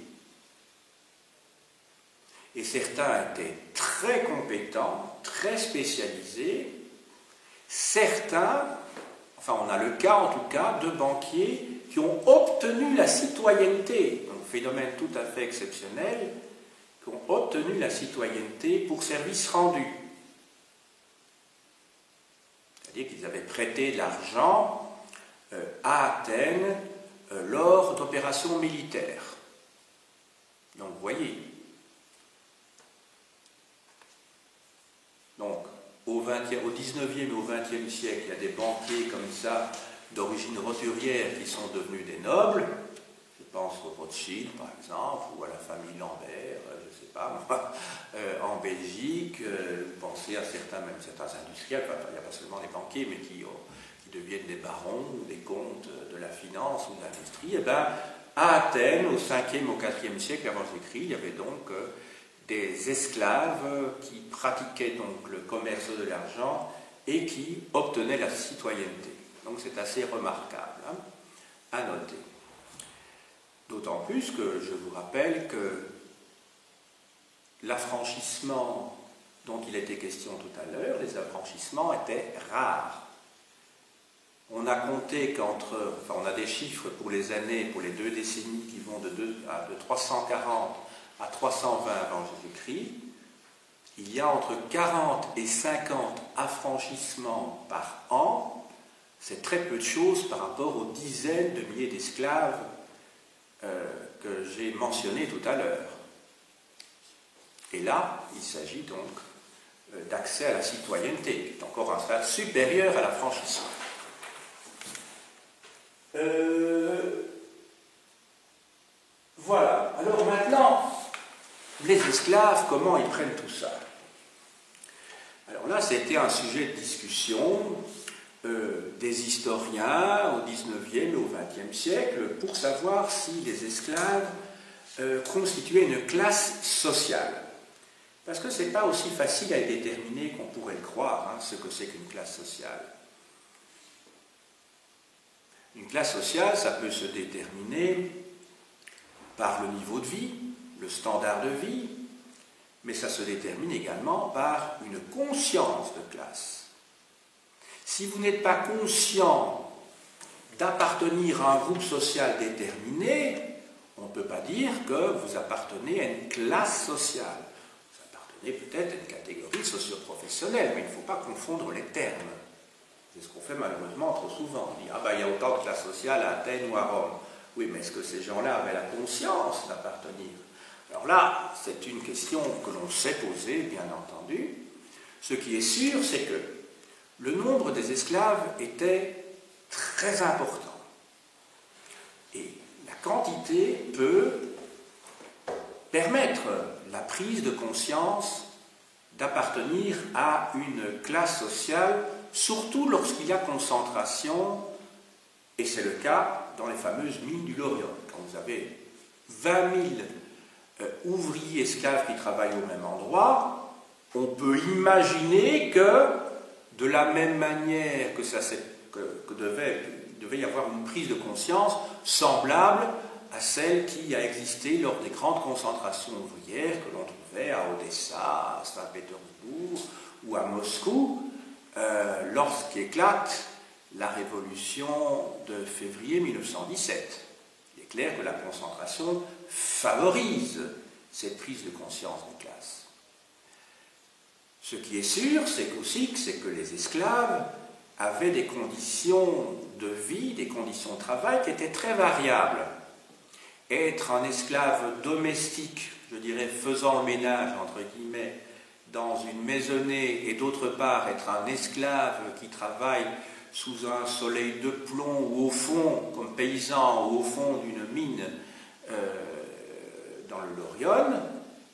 Et certains étaient très compétents, très spécialisés. Certains, enfin on a le cas en tout cas, de banquiers qui ont obtenu la citoyenneté, donc phénomène tout à fait exceptionnel, qui ont obtenu la citoyenneté pour services rendus. C'est-à-dire qu'ils avaient prêté de l'argent à Athènes lors d'opérations militaires. Donc vous voyez. Donc au 19e et au 20e siècle, il y a des banquiers comme ça, d'origine roturière, qui sont devenus des nobles. Je pense au Rothschild, par exemple, ou à la famille Lambert, je ne sais pas moi, en Belgique. Vous pensez à certains industriels, enfin, il n'y a pas seulement les banquiers, mais qui deviennent des barons ou des comtes de la finance ou de l'industrie. Et bien, à Athènes, au 5e, au 4e siècle avant Jésus-Christ, il y avait donc des esclaves qui pratiquaient donc le commerce de l'argent et qui obtenaient la citoyenneté. Donc c'est assez remarquable, hein, à noter. D'autant plus que je vous rappelle que l'affranchissement dont il était question tout à l'heure, les affranchissements étaient rares. on a compté on a des chiffres pour les années, pour les 2 décennies qui vont de 340 à 320 avant Jésus-Christ. Il y a entre 40 et 50 affranchissements par an. C'est très peu de choses par rapport aux dizaines de milliers d'esclaves que j'ai mentionnés tout à l'heure. Et là, il s'agit donc d'accès à la citoyenneté, qui est encore un stade supérieur à l'affranchissement. Voilà. Alors maintenant, les esclaves, comment ils prennent tout ça? Alors là, c'était un sujet de discussion des historiens au XIXe et au XXe siècle pour savoir si les esclaves constituaient une classe sociale. Parce que ce n'est pas aussi facile à déterminer qu'on pourrait le croire, ce que c'est qu'une classe sociale. Une classe sociale, ça peut se déterminer par le niveau de vie, le standard de vie, mais ça se détermine également par une conscience de classe. Si vous n'êtes pas conscient d'appartenir à un groupe social déterminé, on ne peut pas dire que vous appartenez à une classe sociale. Vous appartenez peut-être à une catégorie socio-professionnelle, mais il ne faut pas confondre les termes. C'est ce qu'on fait malheureusement trop souvent. On dit, il y a autant de classes sociales à Athènes ou à Rome. Oui, mais est-ce que ces gens-là avaient la conscience d'appartenir? Alors là, c'est une question que l'on sait poser, bien entendu. Ce qui est sûr, c'est que le nombre des esclaves était très important. Et la quantité peut permettre la prise de conscience d'appartenir à une classe sociale, surtout lorsqu'il y a concentration, et c'est le cas dans les fameuses mines du Laurion. Quand vous avez 20 000 ouvriers esclaves qui travaillent au même endroit, on peut imaginer que, de la même manière que devait y avoir une prise de conscience semblable à celle qui a existé lors des grandes concentrations ouvrières que l'on trouvait à Odessa, à Saint-Pétersbourg ou à Moscou, lorsqu'éclate la révolution de février 1917. Il est clair que la concentration favorise cette prise de conscience de classe. Ce qui est sûr, c'est que les esclaves avaient des conditions de vie, des conditions de travail qui étaient très variables. Être un esclave domestique, je dirais faisant le ménage, entre guillemets, dans une maisonnée, et d'autre part être un esclave qui travaille sous un soleil de plomb ou au fond, comme paysan, ou au fond d'une mine dans le Laurion,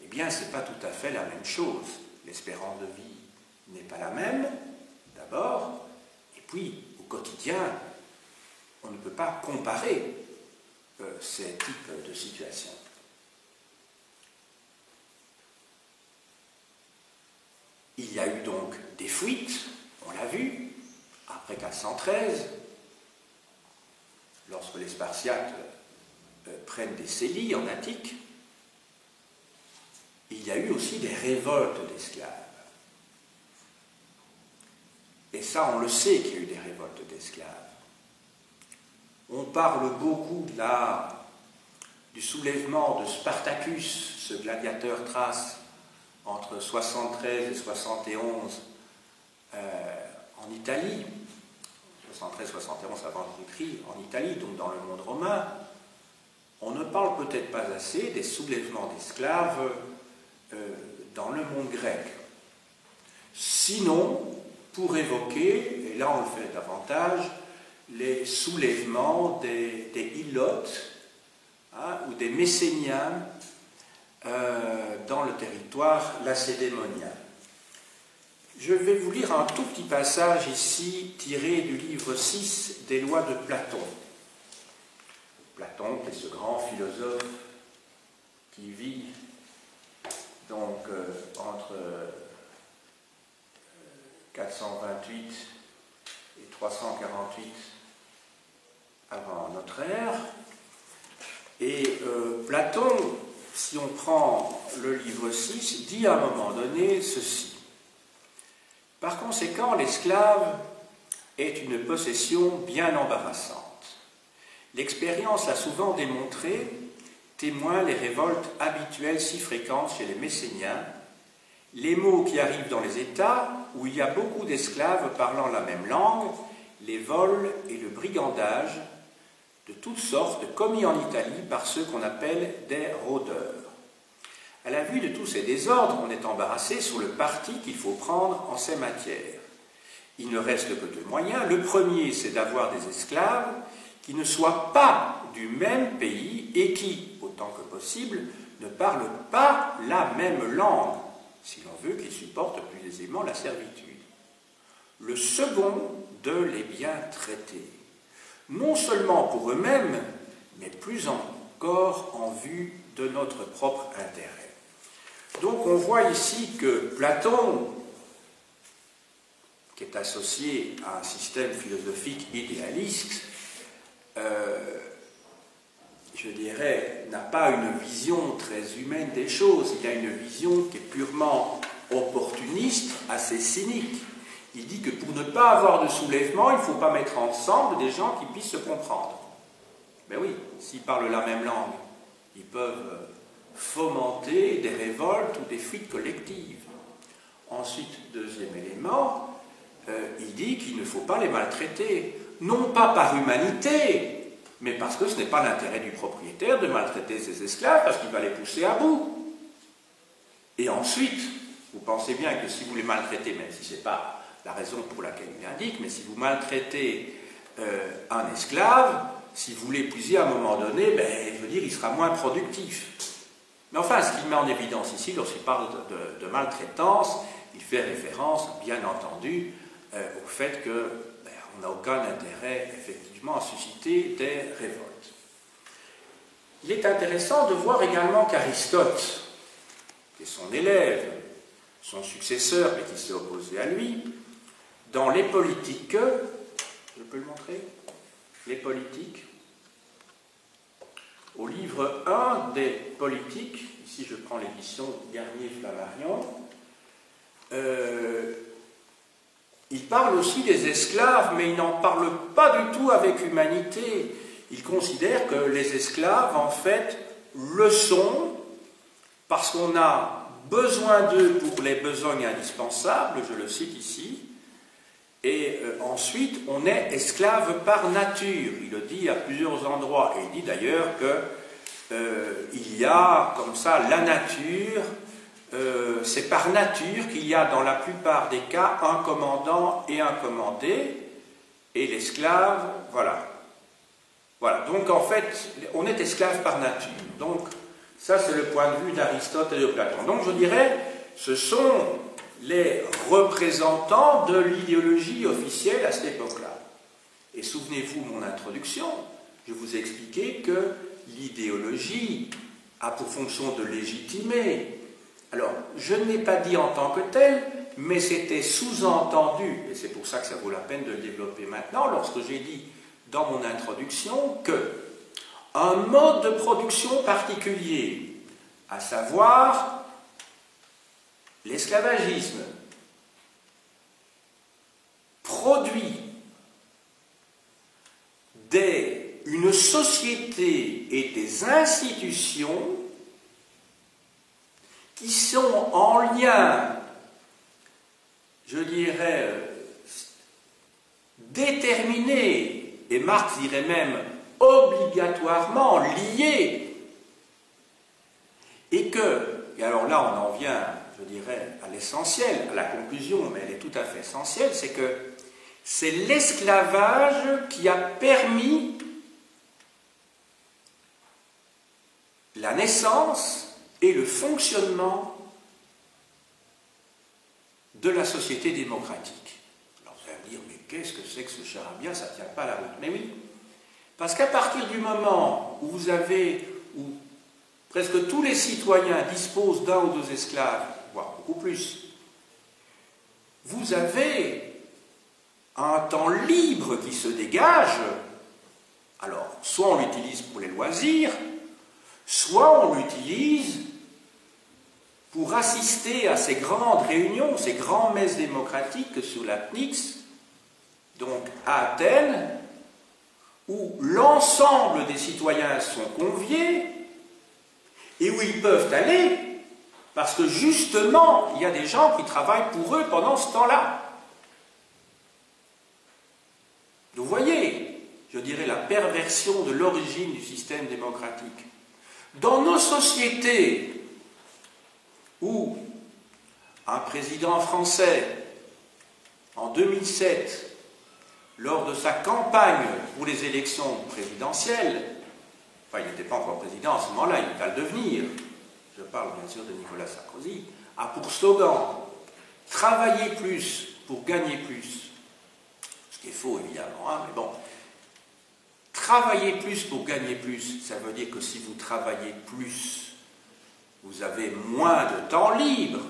eh bien, ce n'est pas tout à fait la même chose. L'espérance de vie n'est pas la même, d'abord, et puis, au quotidien, on ne peut pas comparer ces types de situations. Il y a eu donc des fuites, on l'a vu, après 413, lorsque les Spartiates prennent des Célies en Attique, il y a eu aussi des révoltes d'esclaves. Et ça, on le sait qu'il y a eu des révoltes d'esclaves. On parle beaucoup là du soulèvement de Spartacus, ce gladiateur thrace, entre 73 et 71 en Italie, 73-71 avant Jésus-Christ, en Italie, donc dans le monde romain. On ne parle peut-être pas assez des soulèvements d'esclaves dans le monde grec. Sinon, pour évoquer, et là on le fait davantage, les soulèvements des Ilotes ou des Messéniens dans le territoire lacédémonien. Je vais vous lire un tout petit passage ici tiré du livre 6 des lois de Platon. Platon, qui est ce grand philosophe qui vit donc entre 428 et 348 avant notre ère. Et Platon, si on prend le livre 6, dit à un moment donné ceci. Par conséquent, l'esclave est une possession bien embarrassante. L'expérience l'a souvent démontré, témoin les révoltes habituelles si fréquentes chez les Messéniens, les mots qui arrivent dans les États où il y a beaucoup d'esclaves parlant la même langue, les vols et le brigandage de toutes sortes commis en Italie par ceux qu'on appelle des rôdeurs. À la vue de tous ces désordres, on est embarrassé sur le parti qu'il faut prendre en ces matières. Il ne reste que deux moyens. Le premier, c'est d'avoir des esclaves qui ne soient pas du même pays et qui, autant que possible, ne parlent pas la même langue, si l'on veut qu'ils supportent plus aisément la servitude. Le second, de les bien traiter, non seulement pour eux-mêmes, mais plus encore en vue de notre propre intérêt. Donc on voit ici que Platon, qui est associé à un système philosophique idéaliste, je dirais, n'a pas une vision très humaine des choses. Il a une vision qui est purement opportuniste, assez cynique. Il dit que pour ne pas avoir de soulèvement, il ne faut pas mettre ensemble des gens qui puissent se comprendre. Mais oui, s'ils parlent la même langue, ils peuvent fomenter des révoltes ou des fuites collectives. Ensuite, deuxième élément, il dit qu'il ne faut pas les maltraiter, non pas par humanité, mais parce que ce n'est pas l'intérêt du propriétaire de maltraiter ses esclaves, parce qu'il va les pousser à bout. Et ensuite, vous pensez bien que si vous les maltraitez, même si ce n'est pas la raison pour laquelle il indique, mais si vous maltraitez un esclave, si vous l'épuisez à un moment donné, je veux dire, il sera moins productif. Mais enfin, ce qu'il met en évidence ici, lorsqu'il parle de maltraitance, il fait référence, bien entendu, au fait qu'on n'a aucun intérêt, effectivement, à susciter des révoltes. Il est intéressant de voir également qu'Aristote, qui est son élève, son successeur, mais qui s'est opposé à lui, dans les politiques, je peux le montrer, les politiques, au livre 1 des politiques, ici je prends l'édition Garnier-Flammarion, il parle aussi des esclaves, mais il n'en parle pas du tout avec humanité. Il considère que les esclaves, en fait, le sont parce qu'on a besoin d'eux pour les besognes indispensables, je le cite ici, et ensuite on est esclave par nature. Il le dit à plusieurs endroits, et il dit d'ailleurs qu'il y a comme ça la nature, c'est par nature qu'il y a dans la plupart des cas un commandant et un commandé, et l'esclave, voilà. Voilà, donc en fait, on est esclave par nature. Donc, ça c'est le point de vue d'Aristote et de Platon. Donc je dirais, ce sont les représentants de l'idéologie officielle à cette époque-là. Et souvenez-vous mon introduction, je vous ai expliqué que l'idéologie a pour fonction de légitimer. Alors, je ne l'ai pas dit en tant que tel, mais c'était sous-entendu, et c'est pour ça que ça vaut la peine de le développer maintenant, lorsque j'ai dit dans mon introduction que un mode de production particulier, à savoir l'esclavagisme, produit une société et des institutions qui sont en lien, je dirais, déterminés, et Marx dirait même obligatoirement liés, et alors là on en vient, je dirais, à l'essentiel, à la conclusion, mais elle est tout à fait essentielle, c'est que c'est l'esclavage qui a permis la naissance et le fonctionnement de la société démocratique. Alors vous allez me dire, mais qu'est-ce que c'est que ce charabia, ça ne tient pas la route. Mais oui, parce qu'à partir du moment où où presque tous les citoyens disposent d'un ou deux esclaves, voire beaucoup plus, vous avez un temps libre qui se dégage. Alors, soit on l'utilise pour les loisirs, soit on l'utilise pour assister à ces grandes réunions, ces grands messes démocratiques sur la PNIX, donc à Athènes, où l'ensemble des citoyens sont conviés et où ils peuvent aller parce que justement, il y a des gens qui travaillent pour eux pendant ce temps-là. Vous voyez, je dirais, la perversion de l'origine du système démocratique. Dans nos sociétés où un président français, en 2007, lors de sa campagne pour les élections présidentielles, enfin il n'était pas encore président à ce moment-là, il va le devenir, je parle bien sûr de Nicolas Sarkozy, a pour slogan « Travailler plus pour gagner plus ». Ce qui est faux évidemment, hein, mais bon. Travailler plus pour gagner plus, ça veut dire que si vous travaillez plus, vous avez moins de temps libre,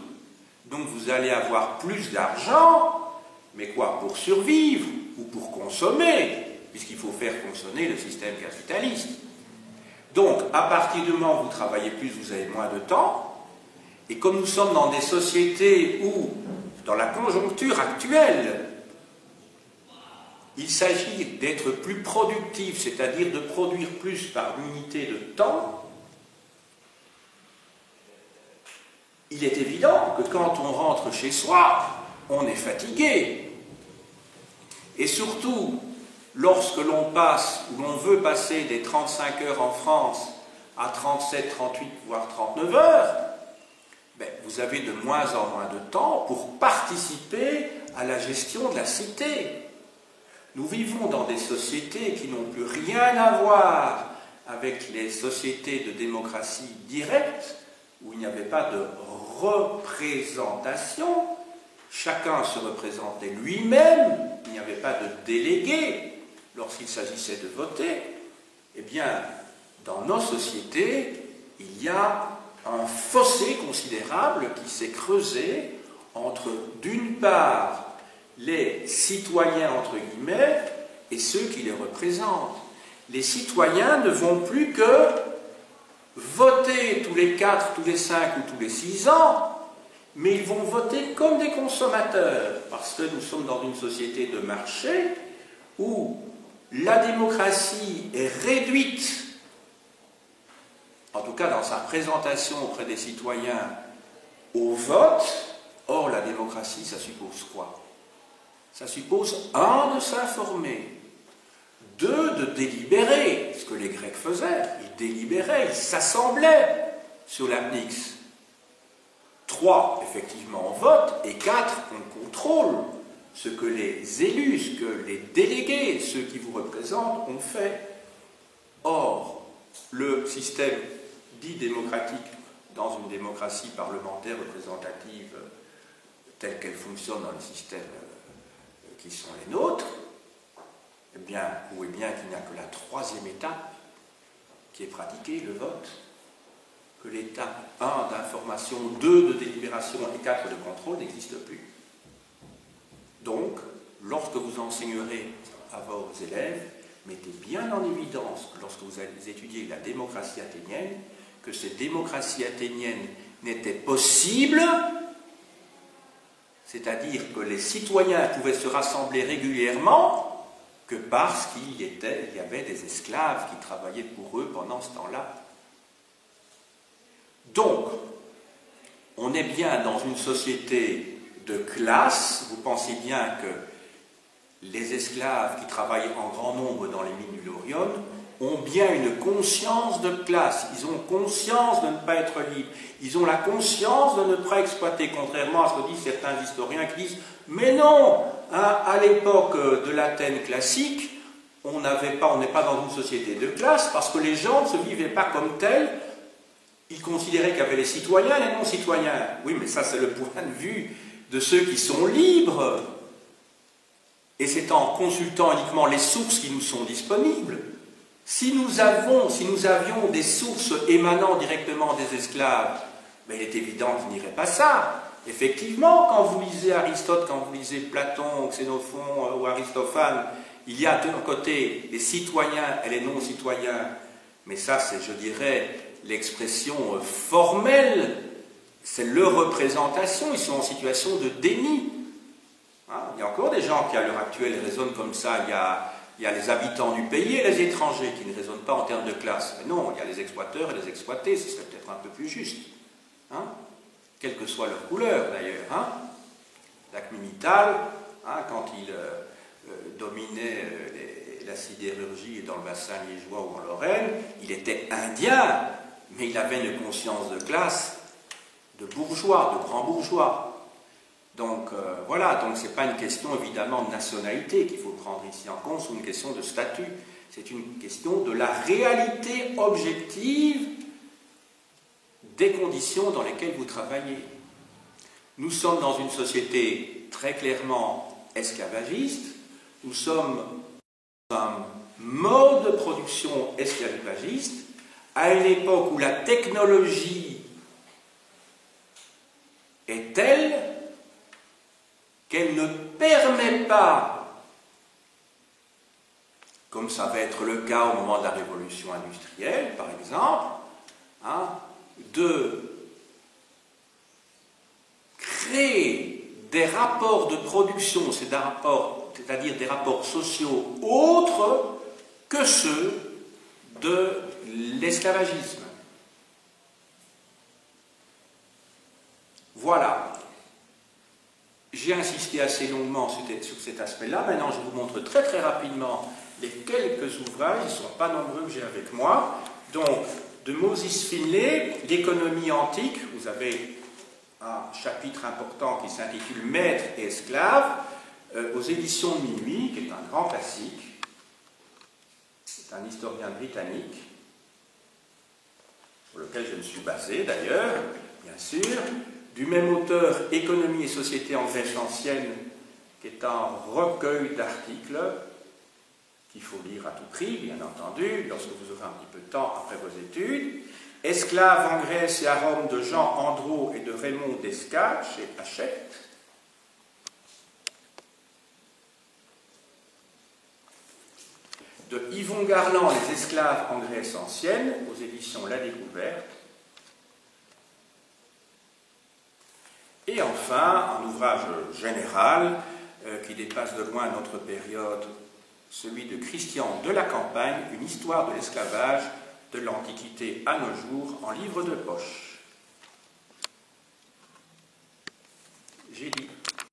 donc vous allez avoir plus d'argent, mais quoi, pour survivre ou pour consommer, puisqu'il faut faire fonctionner le système capitaliste. Donc, à partir du moment où vous travaillez plus, vous avez moins de temps, et comme nous sommes dans des sociétés où, dans la conjoncture actuelle, il s'agit d'être plus productif, c'est-à-dire de produire plus par unité de temps, il est évident que quand on rentre chez soi, on est fatigué. Et surtout, lorsque l'on passe, ou l'on veut passer des 35 heures en France à 37, 38, voire 39 heures, ben, vous avez de moins en moins de temps pour participer à la gestion de la cité. Nous vivons dans des sociétés qui n'ont plus rien à voir avec les sociétés de démocratie directe, où il n'y avait pas de représentation, chacun se représentait lui-même, il n'y avait pas de délégué lorsqu'il s'agissait de voter. Eh bien, dans nos sociétés, il y a un fossé considérable qui s'est creusé entre, d'une part, les citoyens, entre guillemets, et ceux qui les représentent. Les citoyens ne vont plus que voter tous les 4, tous les 5 ou tous les 6 ans, mais ils vont voter comme des consommateurs, parce que nous sommes dans une société de marché où la démocratie est réduite, en tout cas dans sa présentation auprès des citoyens, au vote. Or, la démocratie, ça suppose quoi? Ça suppose, un, de s'informer, deux, de délibérer, ce que les Grecs faisaient, ils délibéraient, ils s'assemblaient sur l'apnix. 3, effectivement, on vote, et 4, on contrôle ce que les élus, ce que les délégués, ceux qui vous représentent, ont fait. Or, le système dit démocratique, dans une démocratie parlementaire représentative telle qu'elle fonctionne dans les systèmes qui sont les nôtres, eh bien, ou est bien qu'il n'y a que la 3e étape qui est pratiquée, le vote, que l'étape 1 d'information, 2 de délibération et 4 de contrôle n'existe plus. Donc, lorsque vous enseignerez à vos élèves, mettez bien en évidence que lorsque vous allez étudier la démocratie athénienne, que cette démocratie athénienne n'était possible, c'est-à-dire que les citoyens pouvaient se rassembler régulièrement, que parce qu'il y avait des esclaves qui travaillaient pour eux pendant ce temps-là. Donc, on est bien dans une société de classe. Vous pensez bien que les esclaves qui travaillent en grand nombre dans les mines du Laurion ont bien une conscience de classe. Ils ont conscience de ne pas être libres. Ils ont la conscience de ne pas exploiter, contrairement à ce que disent certains historiens qui disent « Mais non, hein, à l'époque de l'Athènes classique, on n'est pas dans une société de classe parce que les gens ne se vivaient pas comme tels. Ils considéraient qu'il y avait les citoyens et les non-citoyens. » Oui, mais ça c'est le point de vue de ceux qui sont libres. Et c'est en consultant uniquement les sources qui nous sont disponibles. Si nous avions des sources émanant directement des esclaves, ben il est évident qu'il n'y aurait pas ça. Effectivement, quand vous lisez Aristote, quand vous lisez Platon, Xénophon ou Aristophane, il y a d'un côté les citoyens et les non-citoyens, mais ça c'est, je dirais, l'expression formelle, c'est leur représentation, ils sont en situation de déni. Hein, il y a encore des gens qui, à l'heure actuelle, raisonnent comme ça. Il y a les habitants du pays et les étrangers qui ne raisonnent pas en termes de classe. Mais non, il y a les exploiteurs et les exploités, ce serait peut-être un peu plus juste. Hein, quelle que soit leur couleur, d'ailleurs. Hein. Lakshmi Mittal, hein, quand il dominait la sidérurgie dans le bassin liégeois ou en Lorraine, il était indien, mais il avait une conscience de classe de bourgeois, de grands bourgeois. Donc voilà, donc ce n'est pas une question évidemment de nationalité qu'il faut prendre ici en compte, c'est une question de statut, c'est une question de la réalité objective des conditions dans lesquelles vous travaillez. Nous sommes dans une société très clairement esclavagiste, nous sommes dans un mode de production esclavagiste, à une époque où la technologie est telle qu'elle ne permet pas, comme ça va être le cas au moment de la révolution industrielle, par exemple, hein, de créer des rapports de production, c'est-à-dire des rapports sociaux autres que ceux de l'esclavagisme. Voilà. J'ai insisté assez longuement sur cet aspect-là. Maintenant, je vous montre très très rapidement les quelques ouvrages, ils ne sont pas nombreux que j'ai avec moi. Donc, de Moses Finlay, l'économie antique, vous avez un chapitre important qui s'intitule Maître et esclave, aux éditions de Minuit, qui est un grand classique. C'est un historien britannique, sur lequel je me suis basé d'ailleurs, bien sûr. Du même auteur, Économie et société en Grèce ancienne, qui est un recueil d'articles qu'il faut lire à tout prix, bien entendu, lorsque vous aurez un petit peu de temps après vos études. Esclaves en Grèce et à Rome de Jean Andro et de Raymond Descartes, chez Hachette. De Yvon Garland, Les esclaves en Grèce ancienne, aux éditions La Découverte. Et enfin, un ouvrage général qui dépasse de loin notre période, celui de Christian de la Campagne, Une histoire de l'esclavage de l'Antiquité à nos jours, en livre de poche.